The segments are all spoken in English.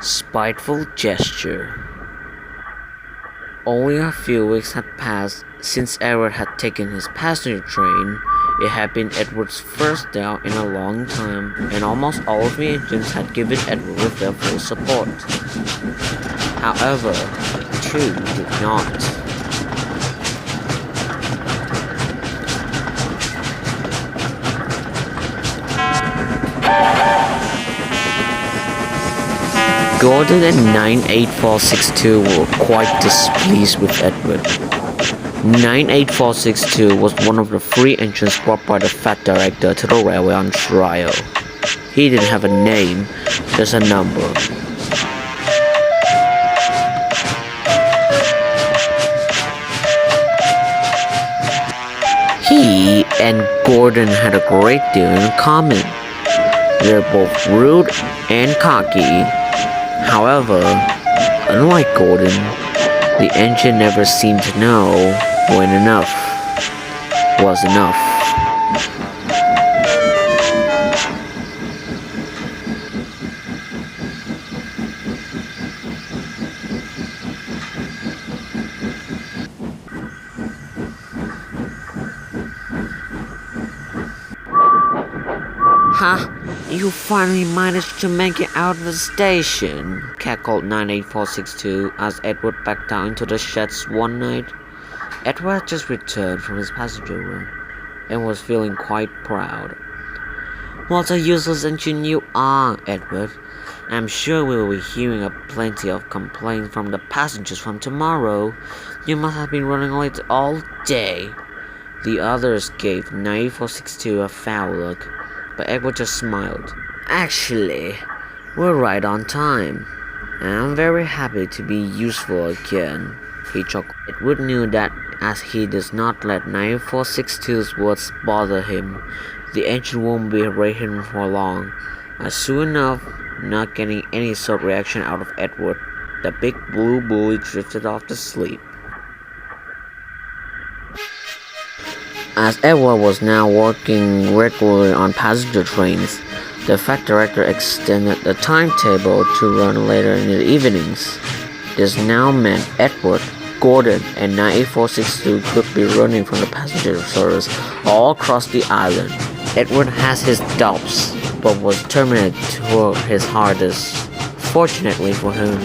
Spiteful gesture. Only a few weeks had passed since Edward had taken his passenger train. It had been Edward's first day out in a long time, and almost all of the agents had given Edward their full support. However, two did not. Gordon and 98462 were quite displeased with Edward. 98462 was one of the three agents brought by the Fat Director to the railway on trial. He didn't have a name, just a number. He and Gordon had a great deal in common. They're both rude and cocky. However, unlike Gordon, the engine never seemed to know when enough was enough. Huh? You finally managed to make it out of the station, cackled 98462 as Edward backed down into the sheds one night. Edward had just returned from his passenger room and was feeling quite proud. What a useless engine you are, Edward. I'm sure we will be hearing plenty of complaints from the passengers from tomorrow. You must have been running late all day. The others gave 98462 a foul look, but Edward just smiled. Actually, we're right on time, and I'm very happy to be useful again. He chuckled. Edward knew that as he does not let 98462's words bother him, the engine won't be waiting for long. As soon enough, not getting any sort of reaction out of Edward, the big blue bully drifted off to sleep. As Edward was now working regularly on passenger trains, the Fat Director extended the timetable to run later in the evenings. This now meant Edward, Gordon, and 98462 could be running from the passenger service all across the island. Edward has his doubts, but was determined to work his hardest. Fortunately for him,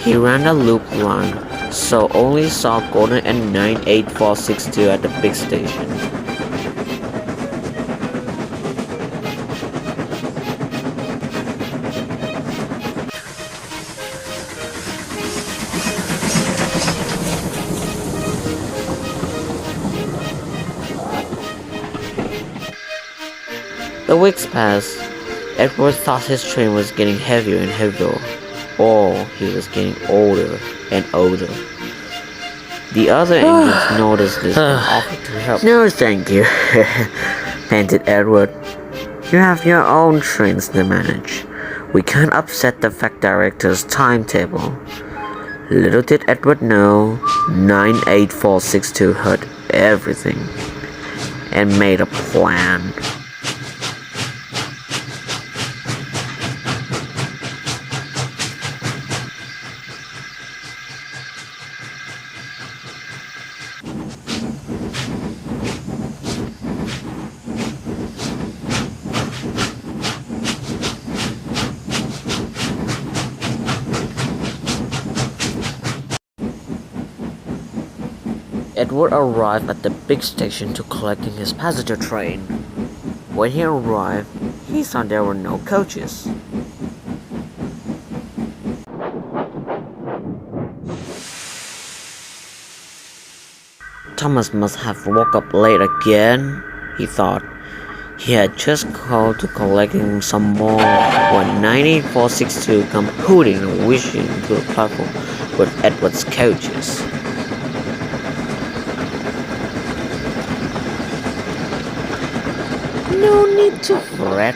he ran a loop line, so only saw Gordon and 98462 at the big station. The weeks passed. Edward thought his train was getting heavier and heavier, or he was getting older and older. The other engines noticed this and offered to help. No, thank you, panted Edward. You have your own trains to manage. We can't upset the Fat Director's timetable. Little did Edward know, 98462 heard everything and made a plan. Edward arrived at the big station to collecting his passenger train. When he arrived, he saw there were no coaches. Thomas must have woke up late again, he thought. He had just called to collecting some more when 98462 come hooting and whistling to the platform with Edward's coaches. No need to fret,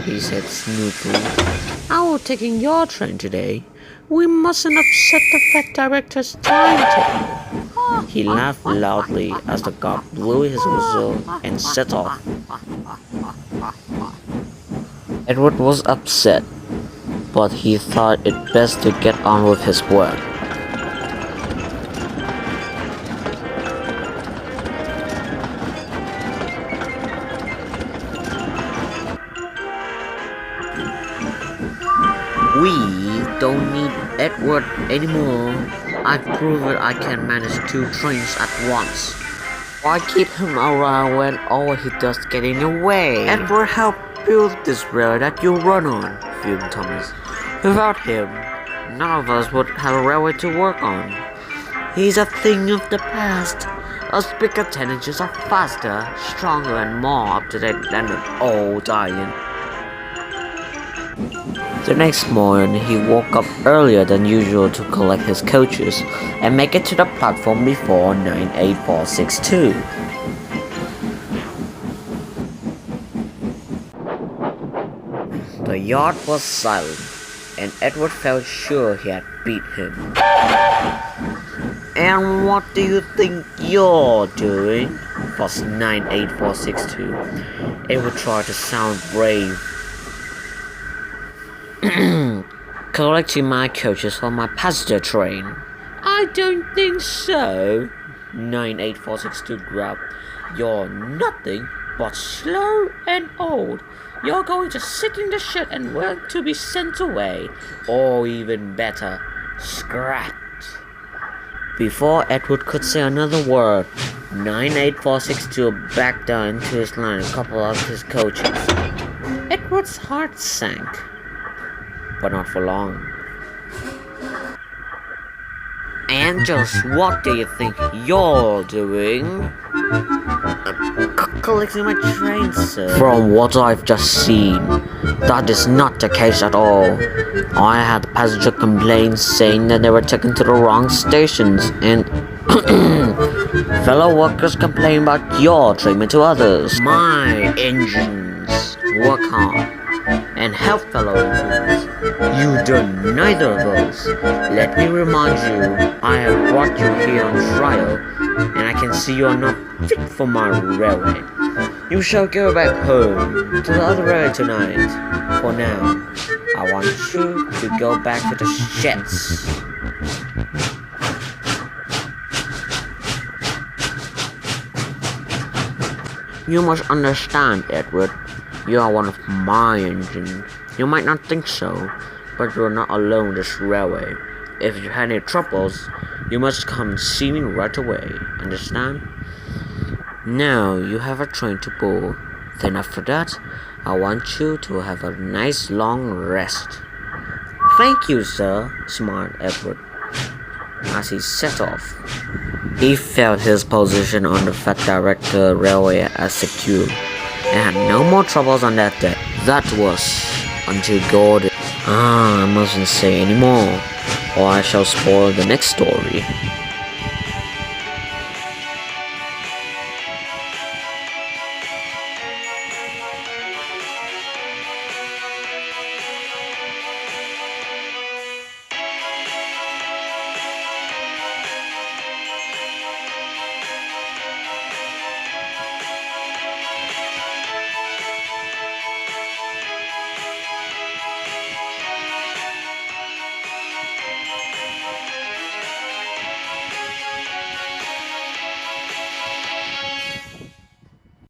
he said smoothly. I will take in your train today. We mustn't upset the Fat Director's timetable. He laughed loudly as the guard blew his whistle and set off. Edward was upset, but he thought it best to get on with his work. We don't need Edward anymore. I've proven I can manage 2 trains at once. Why keep him around when all he does get in your way? Edward helped build this railway that you run on, fumed Thomas. Without him, none of us would have a railway to work on. He's a thing of the past. Us bigger tendencies are faster, stronger and more up to date than an old iron. The next morning, he woke up earlier than usual to collect his coaches and make it to the platform before 98462. The yard was silent, and Edward felt sure he had beat him. And what do you think you're doing? Fussed 98462. Edward tried to sound brave. Collecting my coaches for my passenger train. I don't think so, 98462 growled. You're nothing but slow and old. You're going to sit in the shed and wait to be sent away, or even better, scrapped. Before Edward could say another word, 98462 backed down into his line a couple of his coaches. Edward's heart sank, but not for long. And just what do you think you're doing? Collecting my train, sir. From what I've just seen, that is not the case at all. I had passenger complaints saying that they were taken to the wrong stations, and fellow workers complain about your treatment to others. My engines work hard and help fellow employees. You've done neither of those. Let me remind you, I have brought you here on trial, and I can see you are not fit for my railway. You shall go back home to the other railway tonight. For now, I want you to go back to the sheds. You must understand, Edward. You are one of my engines. You might not think so, but you are not alone on this railway. If you had any troubles, you must come and see me right away. Understand? Now you have a train to board. Then after that, I want you to have a nice long rest. Thank you, sir, smiled Edward as he set off. He felt his position on the Fat Director Railway as secure, and had no more troubles on that day. That was until Gordon. I mustn't say any more, or I shall spoil the next story.